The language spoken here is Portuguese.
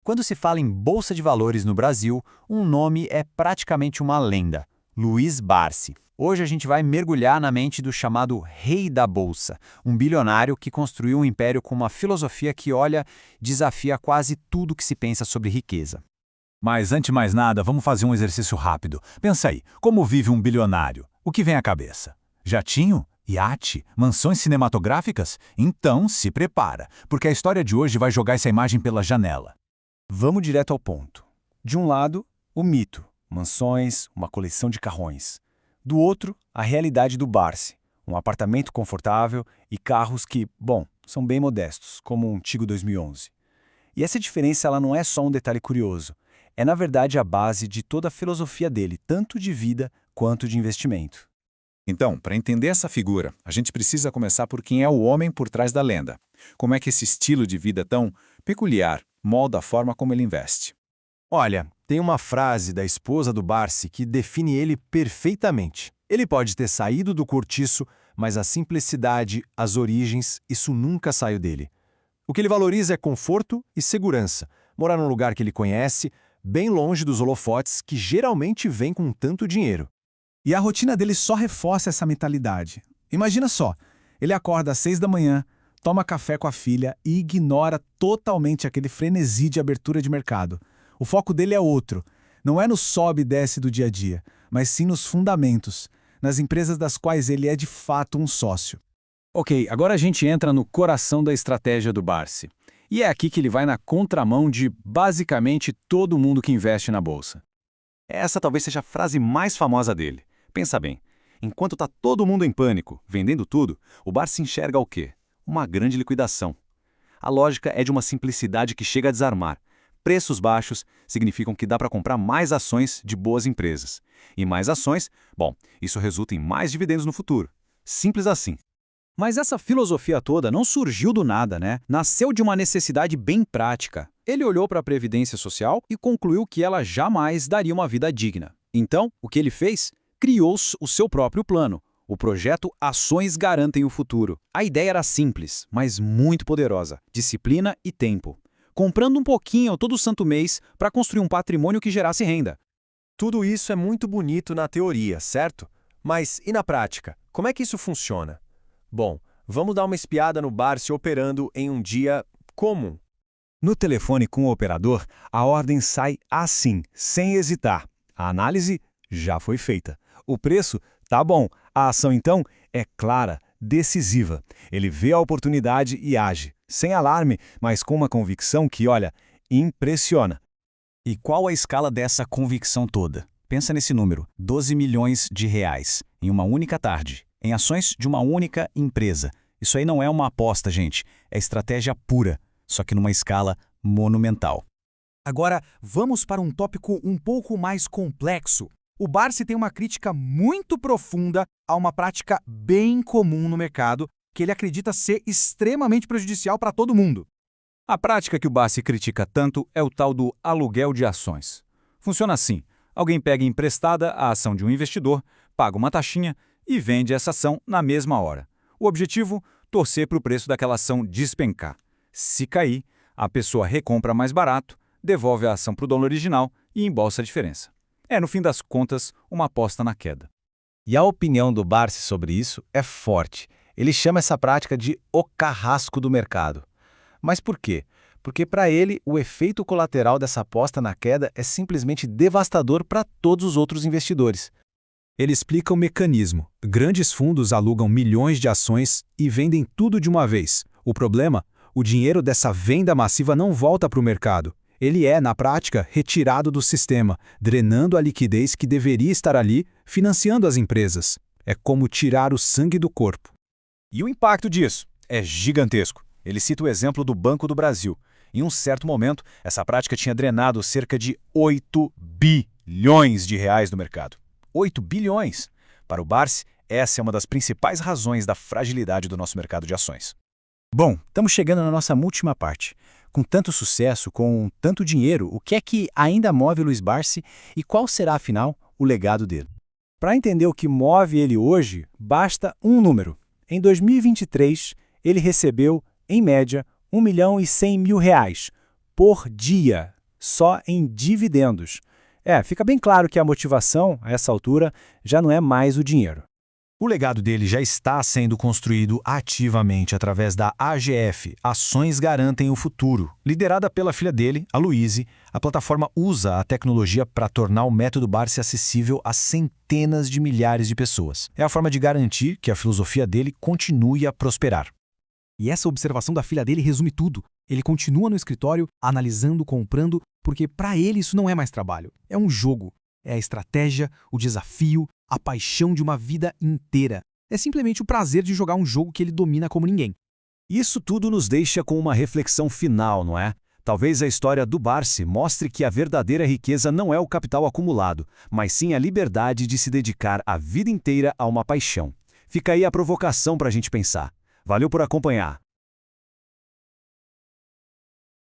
Quando se fala em bolsa de valores no Brasil, um nome é praticamente uma lenda: Luiz Barsi. Hoje a gente vai mergulhar na mente do chamado rei da bolsa, um bilionário que construiu um império com uma filosofia que, olha, desafia quase tudo que se pensa sobre riqueza. Mas antes de mais nada, vamos fazer um exercício rápido. Pensa aí, como vive um bilionário? O que vem à cabeça? Jatinho? Iate? Mansões cinematográficas? Então se prepara, porque a história de hoje vai jogar essa imagem pela janela. Vamos direto ao ponto. De um lado, o mito, mansões, uma coleção de carrões. Do outro, a realidade do Barsi, um apartamento confortável e carros que, bom, são bem modestos, como um Tigo 2011. E essa diferença ela não é só um detalhe curioso, é na verdade a base de toda a filosofia dele, tanto de vida quanto de investimento. Então, para entender essa figura, a gente precisa começar por quem é o homem por trás da lenda. Como é que esse estilo de vida tão peculiar molda a forma como ele investe? Olha, tem uma frase da esposa do Barsi que define ele perfeitamente. Ele pode ter saído do cortiço, mas a simplicidade, as origens, isso nunca saiu dele. O que ele valoriza é conforto e segurança, morar num lugar que ele conhece, bem longe dos holofotes que geralmente vêm com tanto dinheiro. E a rotina dele só reforça essa mentalidade. Imagina só, ele acorda às 6 da manhã, toma café com a filha e ignora totalmente aquele frenesi de abertura de mercado. O foco dele é outro. Não é no sobe e desce do dia a dia, mas sim nos fundamentos, nas empresas das quais ele é de fato um sócio. Ok, agora a gente entra no coração da estratégia do Barsi. E é aqui que ele vai na contramão de basicamente todo mundo que investe na bolsa. Essa talvez seja a frase mais famosa dele. Pensa bem, enquanto está todo mundo em pânico, vendendo tudo, o Barsi enxerga o quê? Uma grande liquidação. A lógica é de uma simplicidade que chega a desarmar. Preços baixos significam que dá para comprar mais ações de boas empresas. E mais ações, bom, isso resulta em mais dividendos no futuro. Simples assim. Mas essa filosofia toda não surgiu do nada, né? Nasceu de uma necessidade bem prática. Ele olhou para a Previdência Social e concluiu que ela jamais daria uma vida digna. Então, o que ele fez? Criou o seu próprio plano. O projeto Ações Garantem o Futuro. A ideia era simples, mas muito poderosa. Disciplina e tempo. Comprando um pouquinho todo santo mês para construir um patrimônio que gerasse renda. Tudo isso é muito bonito na teoria, certo? Mas e na prática? Como é que isso funciona? Bom, vamos dar uma espiada no Barsi operando em um dia comum. No telefone com o operador, a ordem sai assim, sem hesitar. A análise já foi feita. O preço tá bom. A ação, então, é clara, decisiva. Ele vê a oportunidade e age, sem alarme, mas com uma convicção que, olha, impressiona. E qual a escala dessa convicção toda? Pensa nesse número, 12 milhões de reais, em uma única tarde, em ações de uma única empresa. Isso aí não é uma aposta, gente, é estratégia pura, só que numa escala monumental. Agora, vamos para um tópico um pouco mais complexo. O Barsi tem uma crítica muito profunda a uma prática bem comum no mercado, que ele acredita ser extremamente prejudicial para todo mundo. A prática que o Barsi critica tanto é o tal do aluguel de ações. Funciona assim: alguém pega emprestada a ação de um investidor, paga uma taxinha e vende essa ação na mesma hora. O objetivo? Torcer para o preço daquela ação despencar. Se cair, a pessoa recompra mais barato, devolve a ação para o dono original e embolsa a diferença. É, no fim das contas, uma aposta na queda. E a opinião do Barsi sobre isso é forte. Ele chama essa prática de o carrasco do mercado. Mas por quê? Porque para ele, o efeito colateral dessa aposta na queda é simplesmente devastador para todos os outros investidores. Ele explica o mecanismo. Grandes fundos alugam milhões de ações e vendem tudo de uma vez. O problema? O dinheiro dessa venda massiva não volta para o mercado. Ele é, na prática, retirado do sistema, drenando a liquidez que deveria estar ali, financiando as empresas. É como tirar o sangue do corpo. E o impacto disso é gigantesco. Ele cita o exemplo do Banco do Brasil. Em um certo momento, essa prática tinha drenado cerca de 8 bilhões de reais do mercado. 8 bilhões! Para o Barsi, essa é uma das principais razões da fragilidade do nosso mercado de ações. Bom, estamos chegando na nossa última parte. Com tanto sucesso, com tanto dinheiro, o que é que ainda move Luiz Barsi e qual será, afinal, o legado dele? Para entender o que move ele hoje, basta um número. Em 2023, ele recebeu, em média, R$ 1.100.000 por dia, só em dividendos. Fica bem claro que a motivação, a essa altura, já não é mais o dinheiro. O legado dele já está sendo construído ativamente através da AGF, Ações Garantem o Futuro. Liderada pela filha dele, a Louise, a plataforma usa a tecnologia para tornar o método Barsi acessível a centenas de milhares de pessoas. É a forma de garantir que a filosofia dele continue a prosperar. E essa observação da filha dele resume tudo. Ele continua no escritório, analisando, comprando, porque para ele isso não é mais trabalho. É um jogo. É a estratégia, o desafio, a paixão de uma vida inteira. É simplesmente o prazer de jogar um jogo que ele domina como ninguém. Isso tudo nos deixa com uma reflexão final, não é? Talvez a história do Barsi mostre que a verdadeira riqueza não é o capital acumulado, mas sim a liberdade de se dedicar a vida inteira a uma paixão. Fica aí a provocação para a gente pensar. Valeu por acompanhar.